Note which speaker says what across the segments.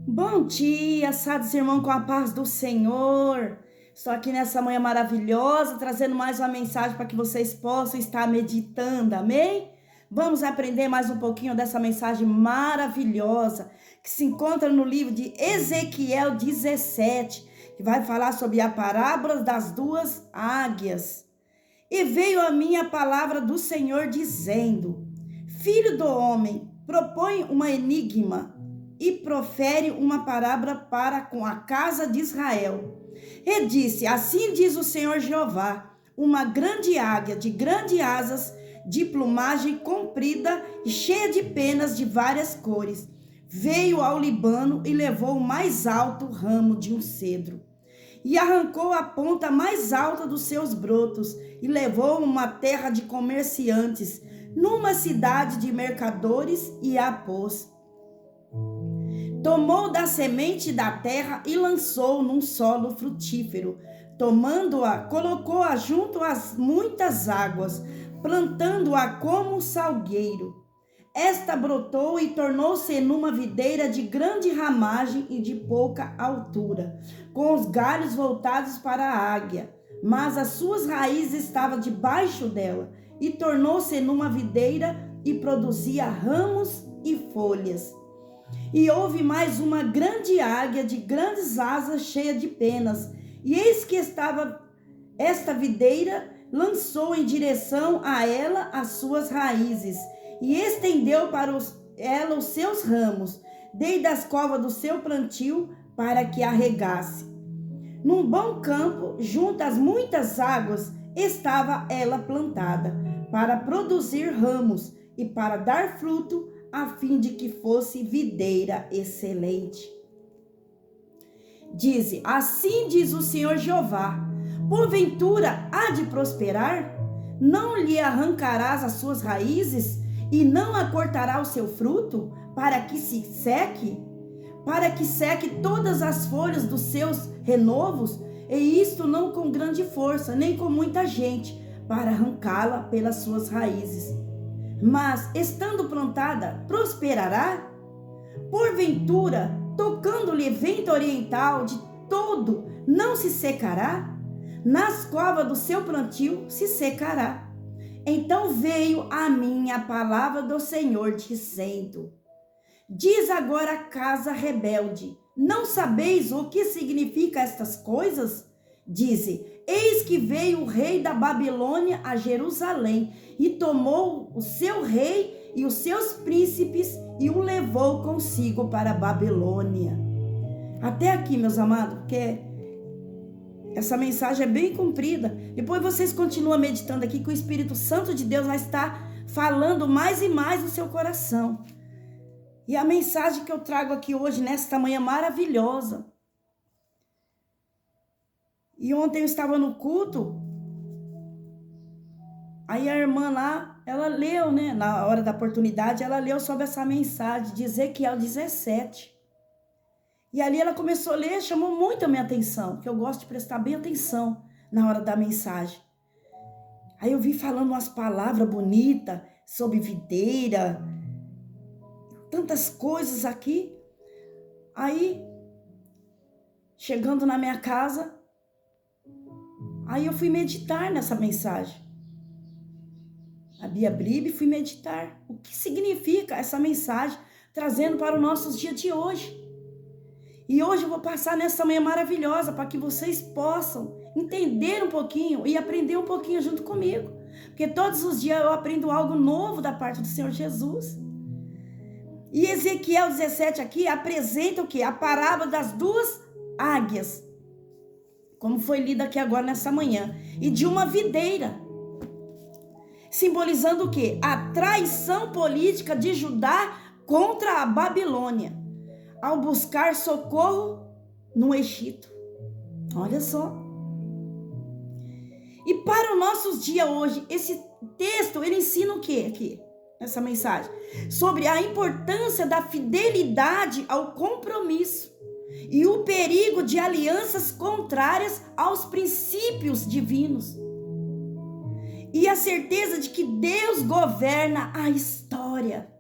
Speaker 1: Bom dia, sados irmãos, com a paz do Senhor. Estou aqui nessa manhã maravilhosa, trazendo mais uma mensagem para que vocês possam estar meditando, amém? Vamos aprender mais um pouquinho dessa mensagem maravilhosa, que se encontra no livro de Ezequiel 17, que vai falar sobre a parábola das duas águias. E veio a mim a palavra do Senhor dizendo: Filho do homem, propõe uma enigma e profere uma parábola para com a casa de Israel. E disse: Assim diz o Senhor Jeová: uma grande águia de grandes asas, de plumagem comprida e cheia de penas de várias cores, veio ao Líbano e levou o mais alto ramo de um cedro. E arrancou a ponta mais alta dos seus brotos e levou uma terra de comerciantes, numa cidade de mercadores, e a pôs. Tomou da semente da terra e lançou num solo frutífero. Tomando-a, colocou-a junto às muitas águas, plantando-a como um salgueiro. Esta brotou e tornou-se numa videira de grande ramagem e de pouca altura, com os galhos voltados para a águia, mas as suas raízes estavam debaixo dela, e tornou-se numa videira e produzia ramos e folhas. E houve mais uma grande águia de grandes asas cheia de penas, e eis que estava esta videira, lançou em direção a ela as suas raízes, e estendeu para ela os seus ramos, desde as covas do seu plantio, para que a regasse. Num bom campo, junto às muitas águas, estava ela plantada, para produzir ramos e para dar fruto, a fim de que fosse videira excelente. Dize: assim diz o Senhor Jeová: porventura há de prosperar? Não lhe arrancarás as suas raízes e não a cortará o seu fruto, para que se seque? Para que seque todas as folhas dos seus renovos, e isto não com grande força, nem com muita gente, para arrancá-la pelas suas raízes. Mas, estando plantada, prosperará? Porventura, tocando-lhe vento oriental de todo, não se secará? Nas covas do seu plantio se secará. Então veio a mim a palavra do Senhor, dizendo: diz agora a casa rebelde: não sabeis o que significa estas coisas? Dize: eis que veio o rei da Babilônia a Jerusalém, e tomou o seu rei e os seus príncipes, e o levou consigo para a Babilônia. Até aqui, meus amados, porque essa mensagem é bem comprida. Depois vocês continuam meditando aqui, que o Espírito Santo de Deus vai estar falando mais e mais no seu coração. E a mensagem que eu trago aqui hoje, nesta manhã maravilhosa. E ontem eu estava no culto, aí a irmã lá, ela leu, né, na hora da oportunidade, ela leu sobre essa mensagem de Ezequiel 17. E ali ela começou a ler, chamou muito a minha atenção, porque eu gosto de prestar bem atenção na hora da mensagem. Aí eu vi falando umas palavras bonitas sobre videira, tantas coisas aqui. Aí, chegando na minha casa, aí eu fui meditar nessa mensagem. Abri a Bíblia e fui meditar. O que significa essa mensagem, trazendo para os nossos dias de hoje. E hoje eu vou passar nessa manhã maravilhosa, para que vocês possam entender um pouquinho e aprender um pouquinho junto comigo. Porque todos os dias eu aprendo algo novo da parte do Senhor Jesus. E Ezequiel 17 aqui apresenta o quê? A parábola das duas águias, como foi lida aqui agora nessa manhã, e de uma videira, simbolizando o quê? A traição política de Judá contra a Babilônia, ao buscar socorro no Egito. Olha só. E para os nossos dias hoje, esse texto, ele ensina o quê aqui? Essa mensagem, sobre a importância da fidelidade ao compromisso e o perigo de alianças contrárias aos princípios divinos, e a certeza de que Deus governa a história.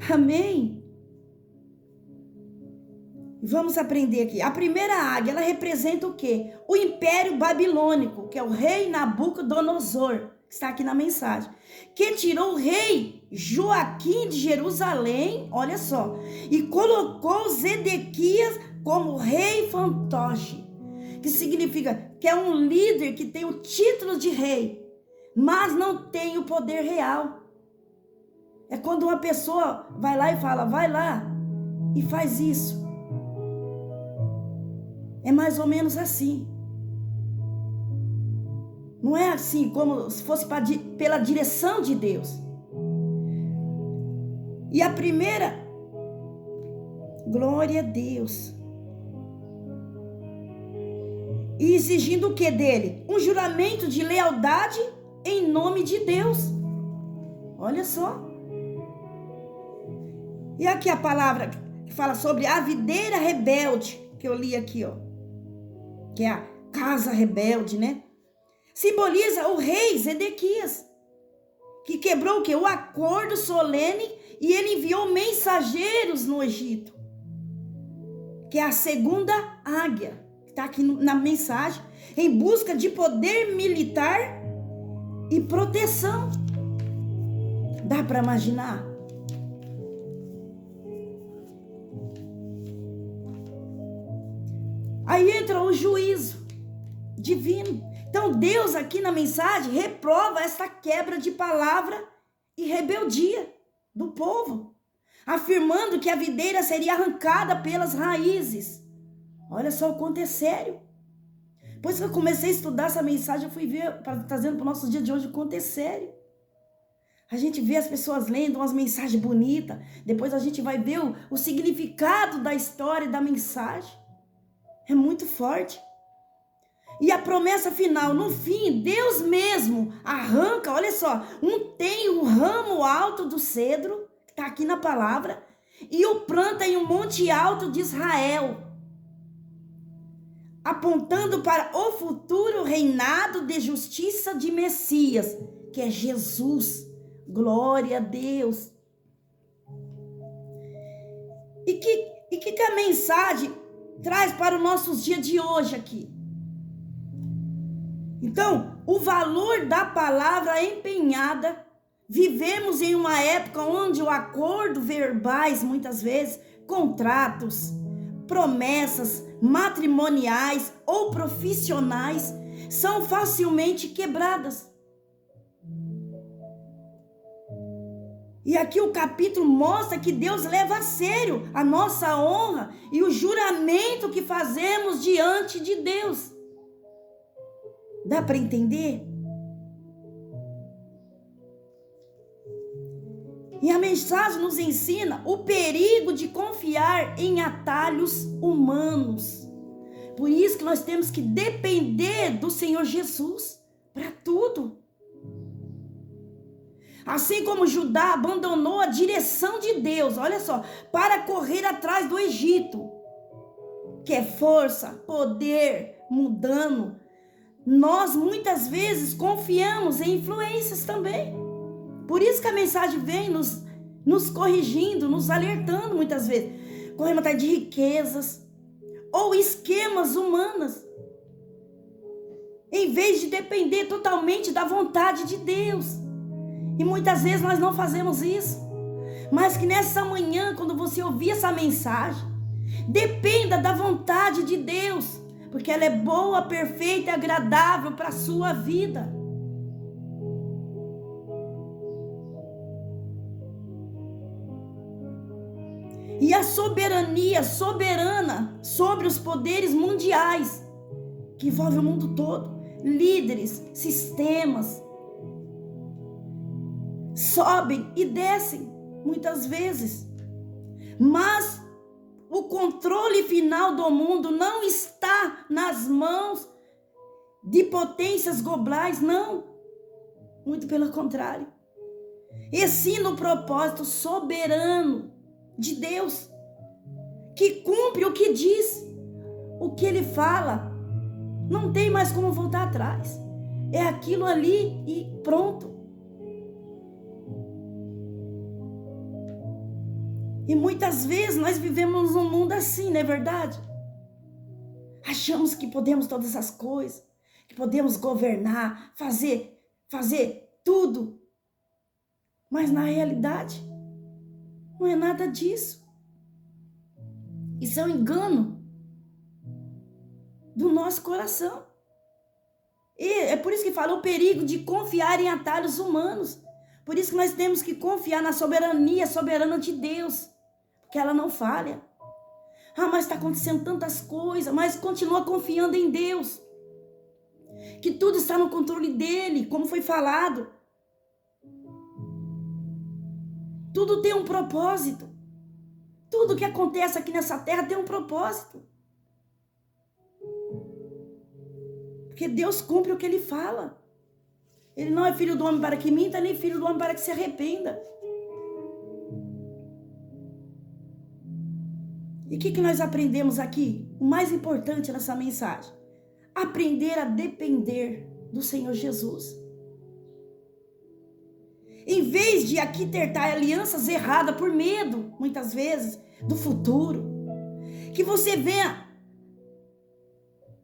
Speaker 1: Amém? Vamos aprender aqui. A primeira águia, ela representa o quê? O Império Babilônico, que é o rei Nabucodonosor, que está aqui na mensagem, que tirou o rei Joaquim de Jerusalém, olha só, e colocou Zedequias como rei fantoche, que significa que é um líder que tem o título de rei, mas não tem o poder real. É quando uma pessoa vai lá e fala, vai lá e faz isso. É mais ou menos assim. Não é assim como se fosse pela direção de Deus. E a primeira, glória a Deus. E exigindo o que dele? Um juramento de lealdade em nome de Deus. Olha só. E aqui a palavra que fala sobre a videira rebelde, que eu li aqui, ó. Que é a casa rebelde, né? Simboliza o rei Zedequias, que quebrou o quê? O acordo solene, e ele enviou mensageiros no Egito, que é a segunda águia, que está aqui na mensagem, em busca de poder militar e proteção. Dá para imaginar? Aí entra o juízo divino. Então Deus aqui na mensagem reprova essa quebra de palavra e rebeldia do povo, afirmando que a videira seria arrancada pelas raízes. Olha só o quanto é sério. Depois que eu comecei a estudar essa mensagem, eu fui ver, trazendo para o nosso dia de hoje, o quanto é sério. A gente vê as pessoas lendo umas mensagens bonitas, depois a gente vai ver o significado da história e da mensagem. É muito forte. E a promessa final, no fim, Deus mesmo arranca, olha só, tem o ramo alto do cedro, que está aqui na palavra, e o planta em um monte alto de Israel, apontando para o futuro reinado de justiça de Messias, que é Jesus. Glória a Deus. E que a mensagem traz para os nossos dias de hoje aqui? Então, o valor da palavra empenhada. Vivemos em uma época onde o acordo verbais, muitas vezes, contratos, promessas matrimoniais ou profissionais, são facilmente quebradas. E aqui o capítulo mostra que Deus leva a sério a nossa honra e o juramento que fazemos diante de Deus. Dá para entender? E a mensagem nos ensina o perigo de confiar em atalhos humanos. Por isso que nós temos que depender do Senhor Jesus para tudo. Assim como Judá abandonou a direção de Deus, olha só, para correr atrás do Egito, que é força, poder, mudando. Nós muitas vezes confiamos em influências também. Por isso que a mensagem vem nos corrigindo, nos alertando muitas vezes. Corremos atrás de riquezas ou esquemas humanas, em vez de depender totalmente da vontade de Deus. E muitas vezes nós não fazemos isso. Mas que nessa manhã, quando você ouvir essa mensagem, dependa da vontade de Deus, porque ela é boa, perfeita e agradável para a sua vida. E a soberania soberana sobre os poderes mundiais, que envolve o mundo todo, líderes, sistemas, sobem e descem muitas vezes, mas o controle final do mundo não está nas mãos de potências globais, não, muito pelo contrário, e sim no propósito soberano de Deus, que cumpre o que diz, o que ele fala, não tem mais como voltar atrás, é aquilo ali e pronto. E muitas vezes nós vivemos num mundo assim, não é verdade? Achamos que podemos todas as coisas, que podemos governar, fazer tudo. Mas na realidade, não é nada disso. Isso é um engano do nosso coração. E é por isso que fala o perigo de confiar em atalhos humanos. Por isso que nós temos que confiar na soberania soberana de Deus, porque ela não falha. Mas está acontecendo tantas coisas, mas continua confiando em Deus, que tudo está no controle dele, como foi falado. Tudo tem um propósito. Tudo que acontece aqui nessa terra tem um propósito. Porque Deus cumpre o que ele fala. Ele não é filho do homem para que minta, nem filho do homem para que se arrependa. E o que nós aprendemos aqui? O mais importante nessa mensagem: aprender a depender do Senhor Jesus. Em vez de arquitetar alianças erradas por medo, muitas vezes, do futuro, que você venha.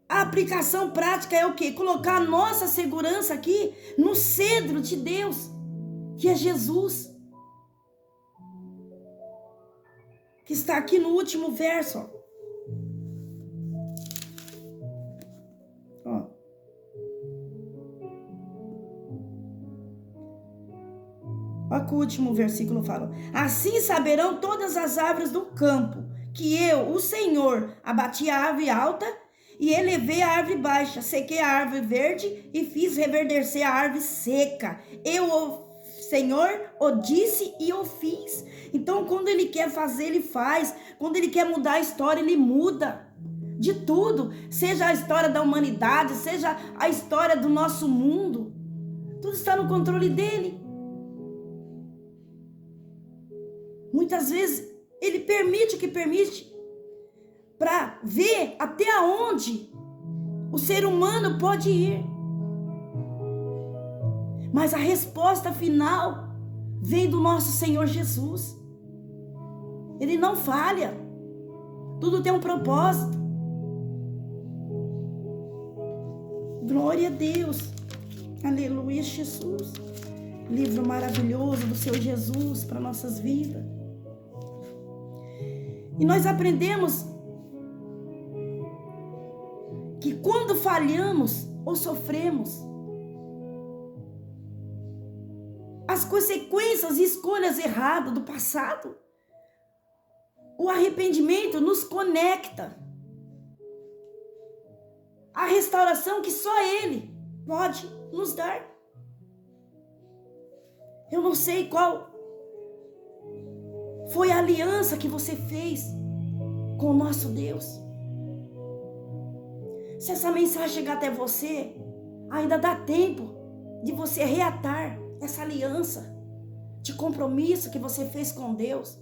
Speaker 1: A aplicação prática é o quê? Colocar a nossa segurança aqui no cedro de Deus, que é Jesus. Que está aqui no último verso. Ó. Olha que o último versículo fala: assim saberão todas as árvores do campo, que eu, o Senhor, abati a árvore alta e elevei a árvore baixa, sequei a árvore verde e fiz reverdecer a árvore seca. Eu, o Senhor, o disse e o fiz. Então, quando ele quer fazer, ele faz. Quando ele quer mudar a história, ele muda. De tudo, seja a história da humanidade, seja a história do nosso mundo, tudo está no controle dele. Muitas vezes ele permite o que permite para ver até onde o ser humano pode ir. Mas a resposta final vem do nosso Senhor Jesus. Ele não falha. Tudo tem um propósito. Glória a Deus. Aleluia, Jesus. Livro maravilhoso do Seu Jesus para nossas vidas. E nós aprendemos que quando falhamos ou sofremos, as consequências e escolhas erradas do passado, o arrependimento nos conecta à restauração que só Ele pode nos dar. Eu não sei qual foi a aliança que você fez com o nosso Deus. Se essa mensagem chegar até você, ainda dá tempo de você reatar essa aliança de compromisso que você fez com Deus.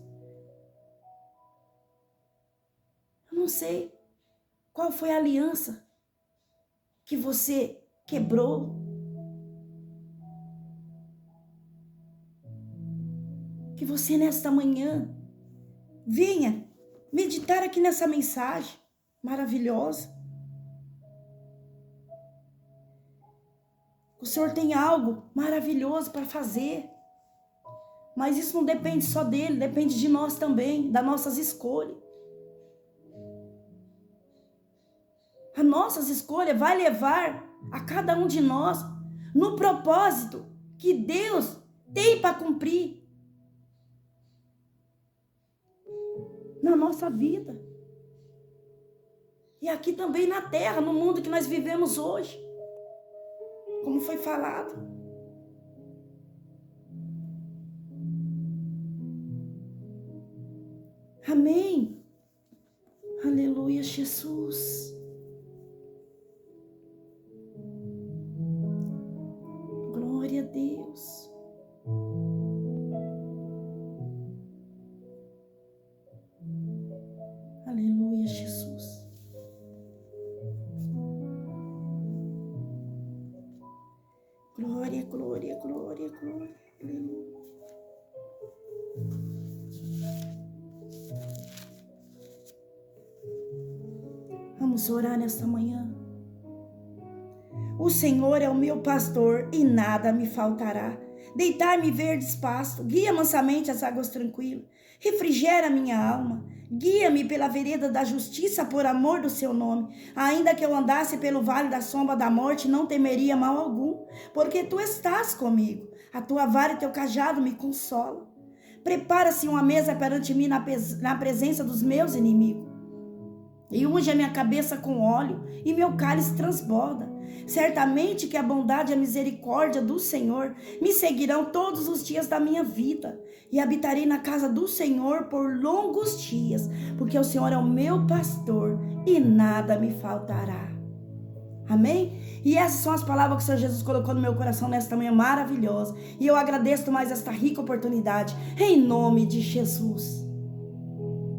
Speaker 1: Eu não sei qual foi a aliança que você quebrou. Que você nesta manhã venha meditar aqui nessa mensagem maravilhosa. O Senhor tem algo maravilhoso para fazer. Mas isso não depende só dele, depende de nós também, das nossas escolhas. As nossas escolhas vai levar a cada um de nós no propósito que Deus tem para cumprir na nossa vida. E aqui também na terra, no mundo que nós vivemos hoje. Como foi falado. Amém. Aleluia, Jesus. Glória a Deus. Aleluia, Jesus. Glória, glória, glória, glória. Aleluia. Vamos orar nesta manhã. O Senhor é o meu pastor e nada me faltará. Deitar-me em verdes pastos, guia mansamente as águas tranquilas, refrigera minha alma. Guia-me pela vereda da justiça por amor do seu nome. Ainda que eu andasse pelo vale da sombra da morte, não temeria mal algum, porque tu estás comigo. A tua vara e teu cajado me consolam. Prepara-se uma mesa perante mim na presença dos meus inimigos. E unge a minha cabeça com óleo, e meu cálice transborda. Certamente que a bondade e a misericórdia do Senhor me seguirão todos os dias da minha vida, e habitarei na casa do Senhor por longos dias, porque o Senhor é o meu pastor e nada me faltará. Amém? E essas são as palavras que o Senhor Jesus colocou no meu coração nesta manhã maravilhosa, e eu agradeço mais esta rica oportunidade, em nome de Jesus.